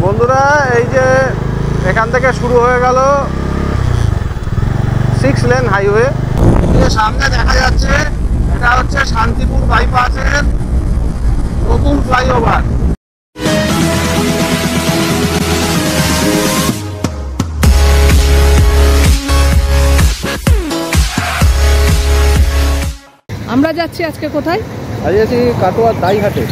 বন্ধুরা এই যে এখান থেকে শুরু হয়ে গেল 6 লেন হাইওয়ে। সামনে দেখা যাচ্ছে এটা হচ্ছে শান্তিপুর বাইপাসের নতুন ফ্লাইওভার। আমরা যাচ্ছি আজকে কোথায়? আজ যাচ্ছি কাটোয়ার দাইহাটে।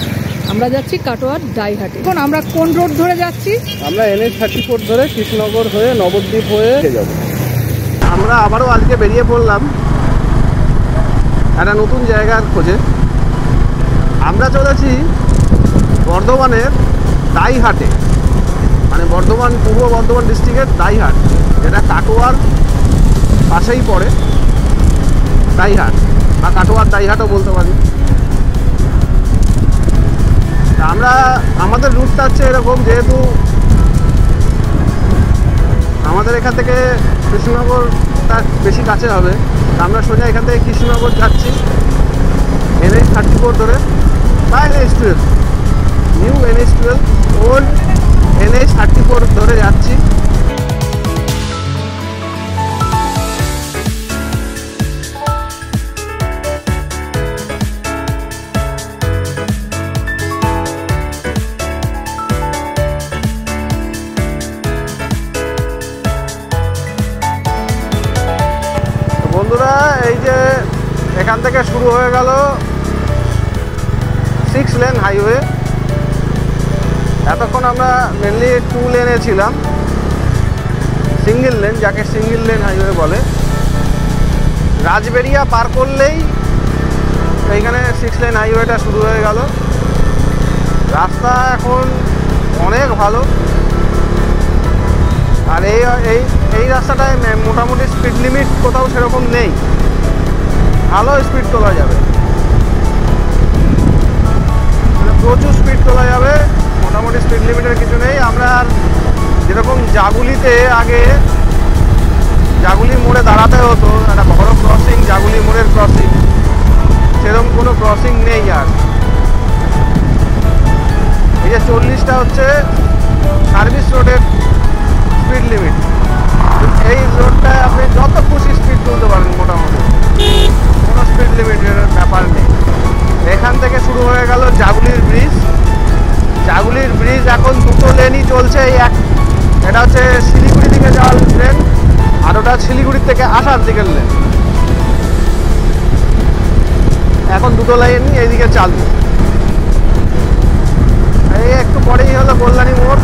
আমরা যাচ্ছি কাটোয়ার দাইহাটে। এখন আমরা কোন রোড ধরে যাচ্ছি? আমরা NH-34 ধরে কৃষ্ণনগর হয়ে নবদ্বীপ হয়ে যাব। আমরা আবারও আজকে বেরিয়ে পড়লাম একটা নতুন জায়গার খোঁজে। আমরা চলেছি বর্ধমানের দাইহাটে, মানে বর্ধমান পূর্ব বর্ধমান ডিস্ট্রিক্টের দাইহাট, যেটা কাটোয়ার পাশেই পড়ে। দাইহাট বা কাটোয়ার দাইহাটও বলতে পারি। আমরা আমাদের রুটটা হচ্ছে এরকম, যেহেতু আমাদের এখান থেকে কৃষ্ণনগরটা বেশি কাছে হবে, আমরা সোজা এখান থেকে কৃষ্ণনগর যাচ্ছি NH-34 ধরে বা NH-12, new NH-12 old NH-34 ধরে যাচ্ছি। বন্ধুরা এই যে এখান থেকে শুরু হয়ে গেল 6 লেন হাইওয়ে। এতক্ষণ আমরা মেনলি 2 লেনে ছিলাম, সিঙ্গেল লেন, যাকে সিঙ্গেল লেন হাইওয়ে বলে। রাজবেরিয়া পার করলেই এইখানে 6 লেন হাইওয়েটা শুরু হয়ে গেল। রাস্তা এখন অনেক ভালো, আর এই রাস্তাটায় মোটামুটি স্পিড লিমিট কোথাও সেরকম নেই, ভালো স্পিড তোলা যাবে, মানে প্রচুর স্পিড তোলা যাবে, মোটামুটি স্পিড লিমিটের কিছু নেই। আমরা আর যেরকম জাগুলিতে আগে জাগুলি মোড়ে দাঁড়াতে হতো, একটা বড় ক্রসিং, জাগুলি মোড়ের ক্রসিং, সেরকম কোনো ক্রসিং নেই আর। এই যে 40টা হচ্ছে সার্ভিস রোডের স্পিড লিমিট। এই রোডটায় আপনি যত খুশি স্পিড তুলতে পারেন, মোটামুটি কোনো স্পিড লিমিটের ব্যাপার নেই। এখান থেকে শুরু হয়ে গেল জাগুলির ব্রিজ। জাগুলির ব্রিজ এখন 2 লেনই চলছে। এটা হচ্ছে শিলিগুড়ি দিকে যাওয়ার লেন, আর ওটা শিলিগুড়ির থেকে আসার দিকের লেন। এখন 2 লাইনই এইদিকে চালু। এই একটু পরেই হলো কল্যাণী মোড়।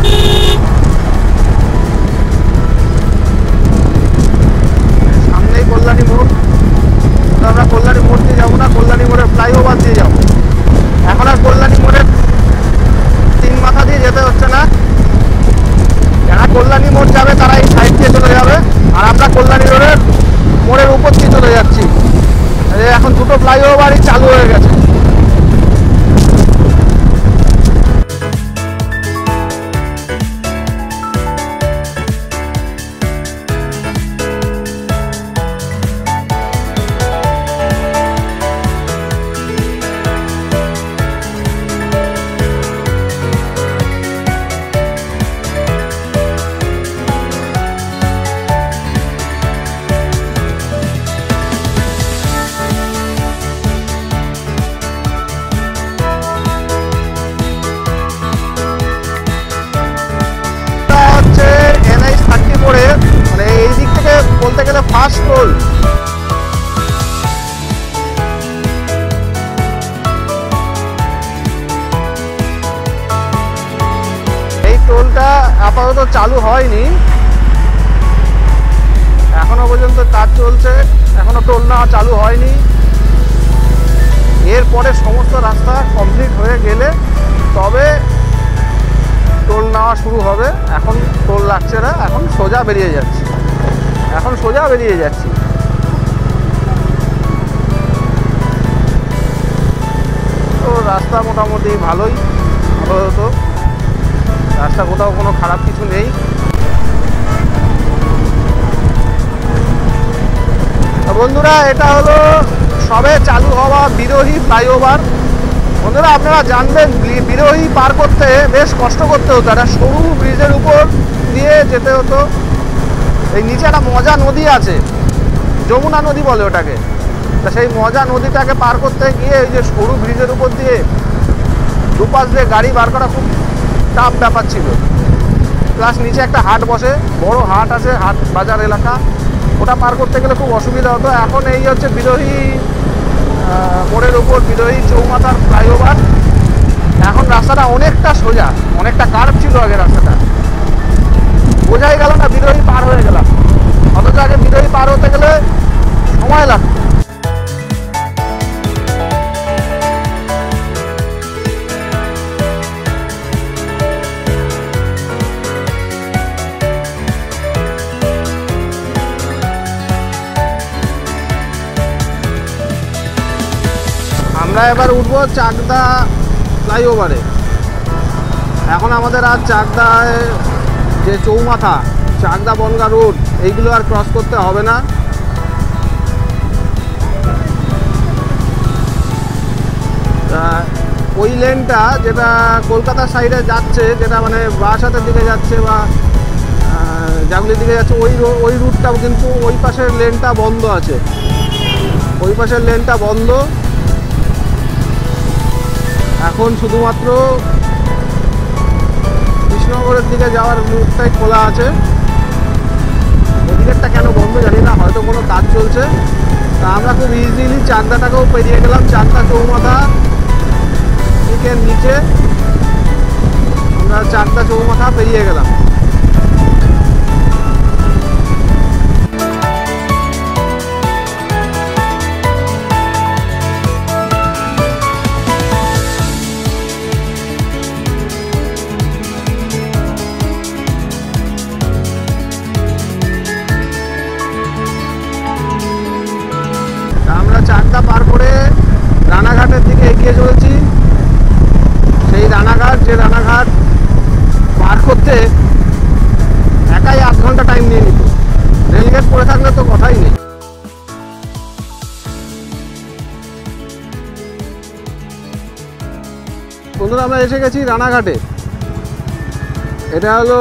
সামনেই কল্যাণী মোড়। আমরা কল্যাণী মোড় দিয়ে যাবো না, কল্যাণী মোড়ের ফ্লাইওভার দিয়ে যাবো। এখন আর কল্যাণী মোড়ের 3 মাথা দিয়ে যেতে হচ্ছে না। যারা কল্যাণী মোড় যাবে তারা এই সাইড দিয়ে চলে যাবে, আর আমরা কল্যাণী রোডের মোড়ের উপর দিয়ে চলে যাচ্ছি। এখন 2টো ফ্লাইওভারই চালু হয়ে গেছে। মানে এই দিক থেকে বলতে গেলে ফার্স্ট টোল। এই টোলটা আপাতত চালু হয়নি, এখনো পর্যন্ত কাজ চলছে, এখনো টোল নেওয়া চালু হয়নি। এরপরে সমস্ত রাস্তা কমপ্লিট হয়ে গেলে তবে টোল নেওয়া শুরু হবে। এখন টোল লাগছে না, এখন সোজা বেরিয়ে যাচ্ছি, তো রাস্তা মোটামুটি ভালোই, আপাতত রাস্তা কোথাও কোনো খারাপ কিছু নেই। বন্ধুরা এটা হলো সবে চালু হওয়া বিরোহী ফ্লাইওভার। বন্ধুরা আপনারা জানবেন বিরোহী পার করতে বেশ কষ্ট করতে হতো, একটা সরু ব্রিজের উপর দিয়ে যেতে হতো। এই নিচে একটা মজা নদী আছে, যমুনা নদী বলে ওটাকে। তা সেই মজা নদীটাকে পার করতে গিয়ে এই যে সরু ব্রিজের উপর দিয়ে দুপাশ দিয়ে গাড়ি বার করা খুব টাফ ব্যাপার ছিল। প্লাস নিচে একটা হাট বসে, বড় হাট আছে, হাট বাজার এলাকা, ওটা পার করতে গেলে খুব অসুবিধা হতো। এখন এই হচ্ছে বিরোহী মোড়ের উপর বিরোহী চৌমাথার ফ্লাইওভার। এখন রাস্তাটা অনেকটা সোজা, অনেকটা কার্ভ ছিল আগে রাস্তাটা, বোঝাই গেল না বিরোহী পার হয়ে গেলাম। অথচ আগে বিরোহী পার হতে গেলে সময় লাগতো। আমরা এবার উঠবো চাকদা ফ্লাইওভারে। এখন আমাদের আর চাকদায় যে চৌমাথা, চাকদা বনগা রোড, এইগুলো আর ক্রস করতে হবে না। ওই লেনটা যেটা কলকাতার সাইডে যাচ্ছে, যেটা মানে বারাসাতের দিকে যাচ্ছে বা জাগুলির দিকে যাচ্ছে, ওই রুটটাও কিন্তু ওই পাশের লেনটা বন্ধ আছে, ওই পাশের লেনটা বন্ধ। এখন শুধুমাত্র কৃষ্ণনগরের দিকে যাওয়ার রুটটাই খোলা আছে। ওদিকেরটা কেন বন্ধ জানি না, হয়তো কোনো কাজ চলছে। তা আমরা খুব ইজিলি চাকদাটাকেও পেরিয়ে গেলাম। চাকদা চৌমাথা দিকের নিচে আমরা চাকদা চৌমাথা পেরিয়ে গেলাম। চাকদা পার করে রানাঘাটের দিকে এগিয়ে চলেছি। সেই রানাঘাট, যে রানাঘাট পার করতে একাই 8 ঘন্টা টাইম নিয়ে নিত, রেলগেট পড়ে থাকলে তো কথাই নেই। বন্ধুরা আমরা এসে গেছি রানাঘাটে। এটা হলো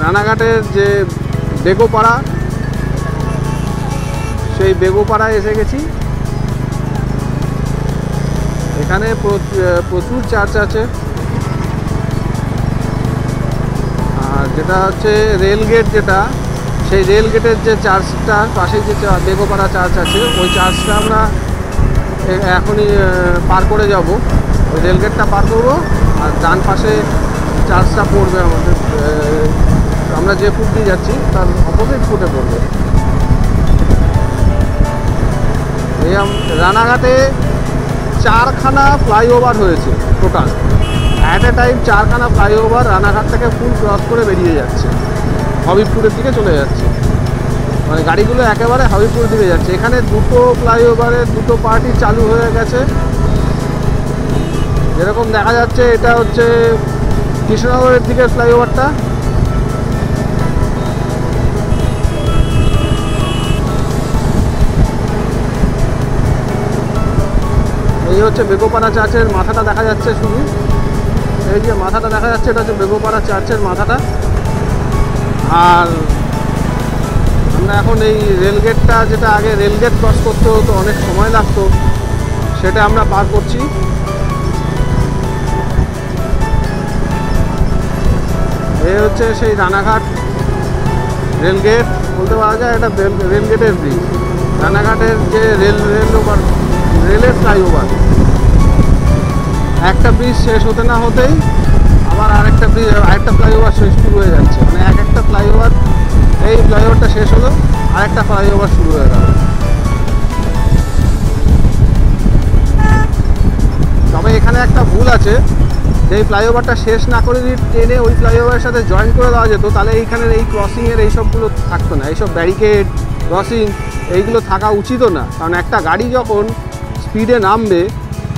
রানাঘাটের যে বেগোপাড়া, সেই বেগোপাড়ায় এসে গেছি। এখানে প্রচুর চার্চ আছে। আর যেটা হচ্ছে রেলগেট, যেটা সেই রেলগেটের যে চার্চটার পাশে যে বেগোপাড়া চার্চ আছে, ওই চার্চটা আমরা এখনই পার করে যাব। ওই রেলগেটটা পার করবো আর ডান পাশে চার্চটা পড়বে আমাদের। আমরা যে ফুট দিয়ে যাচ্ছি তার অপোজিট ফুটে পড়বে। রানাঘাটে 4খানা ফ্লাইওভার হয়েছে টোটাল, অ্যাট এ টাইম 4খানা ফ্লাইওভার রানাঘাট থেকে ফুল ক্রস করে বেরিয়ে যাচ্ছে, হবিবপুরের দিকে চলে যাচ্ছে। মানে গাড়িগুলো একেবারে হবিবপুরের দিকে যাচ্ছে। এখানে দুটো ফ্লাইওভারের দুটো পার্টই চালু হয়ে গেছে। যেরকম দেখা যাচ্ছে এটা হচ্ছে কৃষ্ণনগরের দিকের ফ্লাইওভারটা। এই হচ্ছে বেগোপাড়া চার্চের মাথাটা দেখা যাচ্ছে, শুধু এই যে মাথাটা দেখা যাচ্ছে, এটা হচ্ছে বেগোপাড়া চার্চের মাথাটা। আর আমরা এখন এই রেলগেটটা, যেটা আগে রেলগেট ক্রস করতে হতো, অনেক সময় লাগতো, সেটা আমরা পার করছি। এই হচ্ছে সেই রানাঘাট রেলগেট, বলতে পারা যায় এটা রেলগেটের ব্রিজ। রানাঘাটের যে রেলের ফ্লাইওভার, একটা ব্রিজ শেষ হতে না হতেই আবার আরেকটা ফ্লাইওভার শুরু হয়ে যাচ্ছে। মানে একটা ফ্লাইওভার, এই ফ্লাইওভারটা শেষ হলো, আরেকটা ফ্লাইওভার শুরু হয়ে গেল। তবে এখানে একটা ভুল আছে, যে এই ফ্লাইওভারটা শেষ না করে যদি টেনে ওই ফ্লাইওভারের সাথে জয়েন করে দেওয়া যেত, তাহলে এইখানের এই ক্রসিংয়ের এইসবগুলো থাকতো না। এইসব ব্যারিকেড, ক্রসিং, এইগুলো থাকা উচিতও না। কারণ একটা গাড়ি যখন স্পিডে নামবে,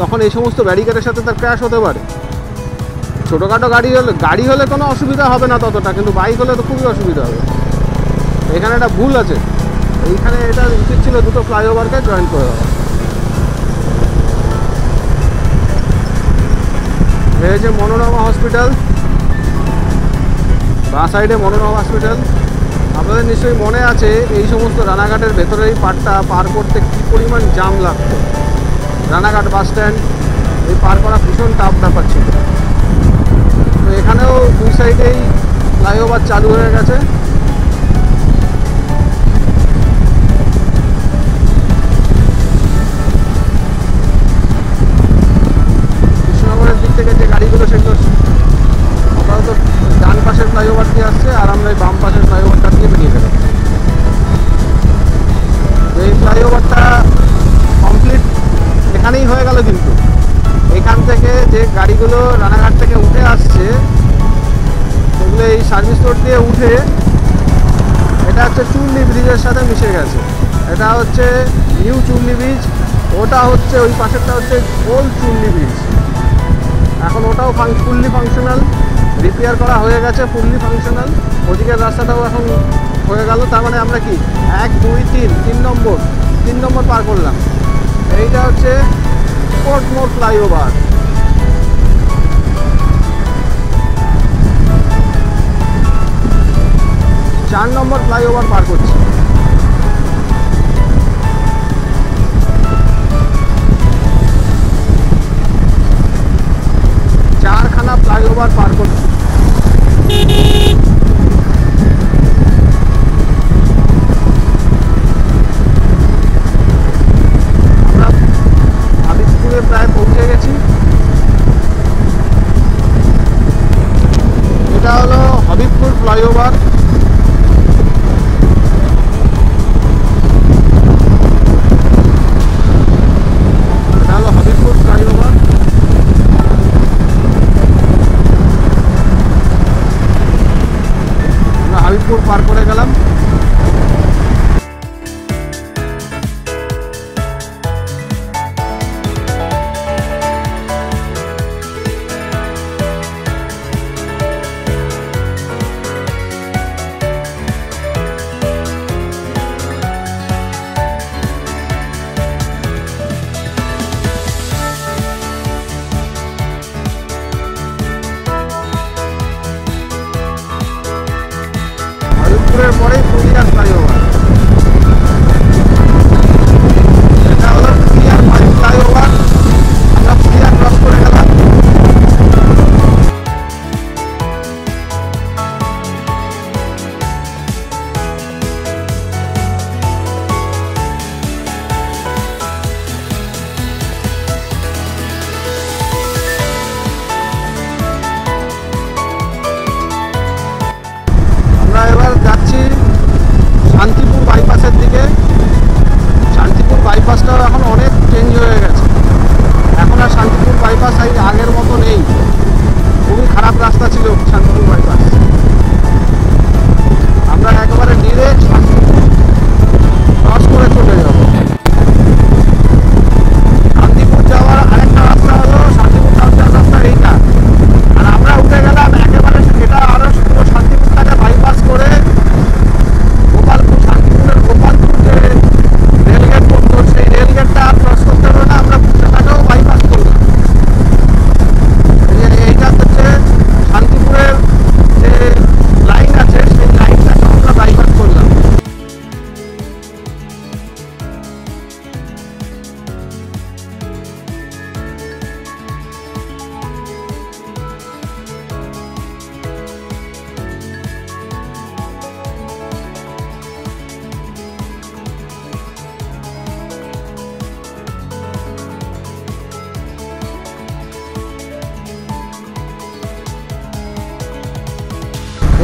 তখন এই সমস্ত ব্যারিকেডের সাথে তার ক্র্যাশ হতে পারে। ছোটোখাটো গাড়ি হলে কোনো অসুবিধা হবে না ততটা, কিন্তু বাইক হলে তো খুবই অসুবিধা হবে। এখানে একটা ভুল আছে, এইখানে এটা উচিত ছিল দুটো ফ্লাইওভারকে জয়েন করে দেওয়া। এই যে মনোরমা হসপিটাল, বাঁ সাইডে মনোরমা হসপিটাল। আপনাদের নিশ্চয়ই মনে আছে এই সমস্ত রানাঘাটের ভেতরে এই পার্টটা পার করতে কী পরিমাণ জাম লাগতো। রানাঘাট বাস স্ট্যান্ড এই পার করা ভীষণ টাফ ব্যাপার ছিল। তো এখানেও দুই সাইডেই ফ্লাইওভার চালু হয়ে গেছে। কৃষ্ণনগরের দিক থেকে যে গাড়িগুলো সেগুলো আপাতত ডান পাশের ফ্লাইওভার দিয়ে আসছে, আর আমরা এই বাম পাশের ফ্লাইওভারটা দিয়ে বেরিয়ে গেলাম। এই ফ্লাইওভারটা কমপ্লিট এখানেই হয়ে গেল, কিন্তু এখান থেকে যে গাড়িগুলো রানাঘাট থেকে উঠে আসছে সেগুলো এই সার্ভিস রোড দিয়ে উঠে এটা হচ্ছে চুল্লি ব্রিজের সাথে মিশে গেছে। এটা হচ্ছে নিউ চুল্লি ব্রিজ, ওটা হচ্ছে ওই পাশেরটা হচ্ছে ওল্ড চুল্লি ব্রিজ। এখন ওটাও ফুললি ফাংশনাল, রিপেয়ার করা হয়ে গেছে, ফুললি ফাংশনাল। ওদিকের রাস্তাটাও এখন হয়ে গেল। তার মানে আমরা কি 1 2 3 তিন নম্বর পার করলাম। এইটা হচ্ছে কোর্ট মোড় ফ্লাইওভার। চার নম্বর ফ্লাইওভার পার করছি। চারখানা ফ্লাইওভার পার করছি। আমরা আদিতপুরে প্রায় পৌঁছে গেছি। এটা হলো হবিবপুর ফ্লাইওভার। এটা হলো হবিবপুর ফ্লাইওভার। আমরা হাবিবপুর পার করে গেলাম। হাবিবপুরের পরেই ফুলিয়া ফ্লাইওভার। এটা হলো ফুলিয়ার ফ্লাইওভার। আমরা ফুলিয়া ক্রস করে গেলাম। আমরা এবার যাচ্ছি শান্তিপুর বাইপাসের দিকে। শান্তিপুর বাইপাসটাও এখন অনেক চেঞ্জ হয়ে গেছে। এখন আর শান্তিপুর বাইপাস আগের মতো নেই, খুবই খারাপ রাস্তা ছিল শান্তিপুর বাইপাস। আমরা একেবারে ডিরেক্ট শান্তিপুর ক্রস করে চলে যাব। শান্তিপুর যাওয়ার আরেকটা রাস্তা হলো শান্তিপুর যাওয়ার রাস্তা এইটা, আর আমরা উঠে গেলাম একেবারে এটা আরো পুরো শান্তিপুরটাকে বাইপাস করে গোপালপুর, শান্তিপুরের গোপালপুর যে রেলগেট পড়তো সেই রেলগেটটা আর ক্রস করতে হবে না, আমরা সেটাকেও বাইপাস করলাম। এইটা হচ্ছে শান্তিপুরের যে লাইন আছে সেই লাইনটাকে আমরা বাইপাস করলাম।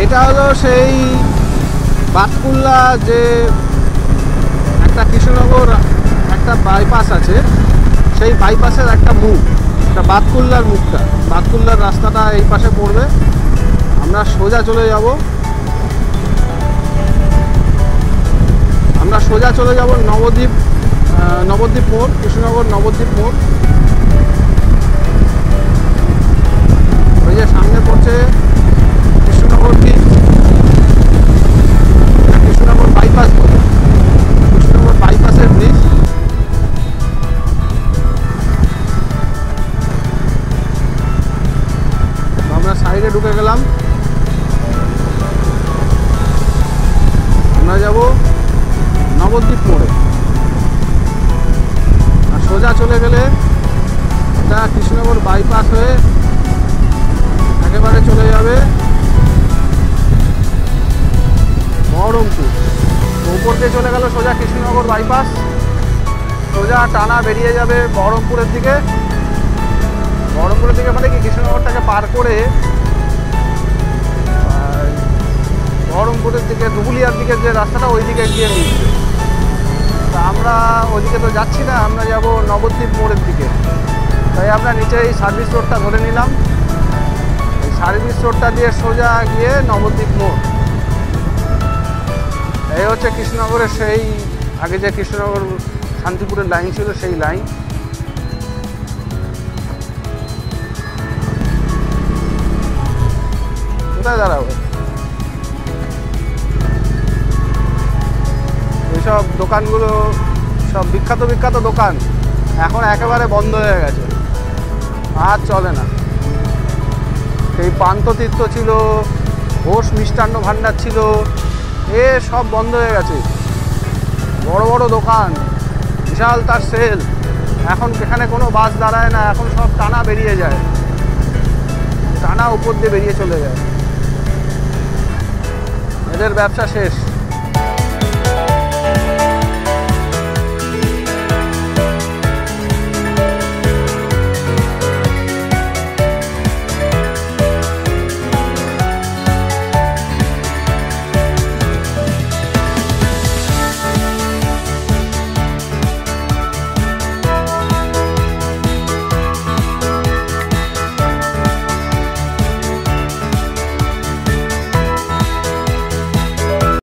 এটা হলো সেই বাতকুল্লা যে একটা কৃষ্ণনগর একটা বাইপাস আছে, সেই বাইপাসের একটা মুখ, এটা বাতকুল্লার মুখটা। বাতকুল্লার রাস্তাটা এই পাশে পড়বে। আমরা সোজা চলে যাব। আমরা সোজা চলে যাব নবদ্বীপ মোড়, কৃষ্ণনগর নবদ্বীপ মোড়। ওই যে সামনে পড়ছে কৃষ্ণনগর ব্রিজ, কৃষ্ণনগর বাইপাস বলে, কৃষ্ণনগর বাইপাসের ব্রিজ। ঢুকে গেলাম। আমরা যাব নবদ্বীপ মোড়ে, আর সোজা চলে গেলে এটা কৃষ্ণনগর বাইপাস হয়ে একেবারে চলে যাবে বহরমপুর। উপর দিয়ে চলে গেল সোজা কৃষ্ণনগর বাইপাস, সোজা টানা বেরিয়ে যাবে বহরমপুরের দিকে। বহরমপুরের দিকে মানে কি কৃষ্ণনগরটাকে পার করে বহরমপুরের দিকে ধুবুলিয়ার দিকে যে রাস্তাটা ওই দিকে গিয়ে মিলছে। তা আমরা ওইদিকে তো যাচ্ছি না, আমরা যাব নবদ্বীপ মোড়ের দিকে। তাই আমরা নিচে এই সার্ভিস রোডটা ধরে নিলাম। এই সার্ভিস রোডটা দিয়ে সোজা গিয়ে নবদ্বীপ মোড়। এই হচ্ছে কৃষ্ণনগরের সেই আগে যে কৃষ্ণনগর শান্তিপুরের লাইন ছিল সেই লাইন। কোথায় দাঁড়াবো? এইসব দোকানগুলো সব বিখ্যাত বিখ্যাত দোকান এখন একেবারে বন্ধ হয়ে গেছে, আর চলে না। সেই পান্থতীর্থ ছিল, ঘোষ মিষ্টান্ন ভাণ্ডার ছিল, এ সব বন্ধ হয়ে গেছে। বড় বড় দোকান, বিশাল তার সেল, এখন এখানে কোনো বাস দাঁড়ায় না, এখন সব টানা বেরিয়ে যায়, টানা উপর দিয়ে বেরিয়ে চলে যায়, এদের ব্যবসা শেষ।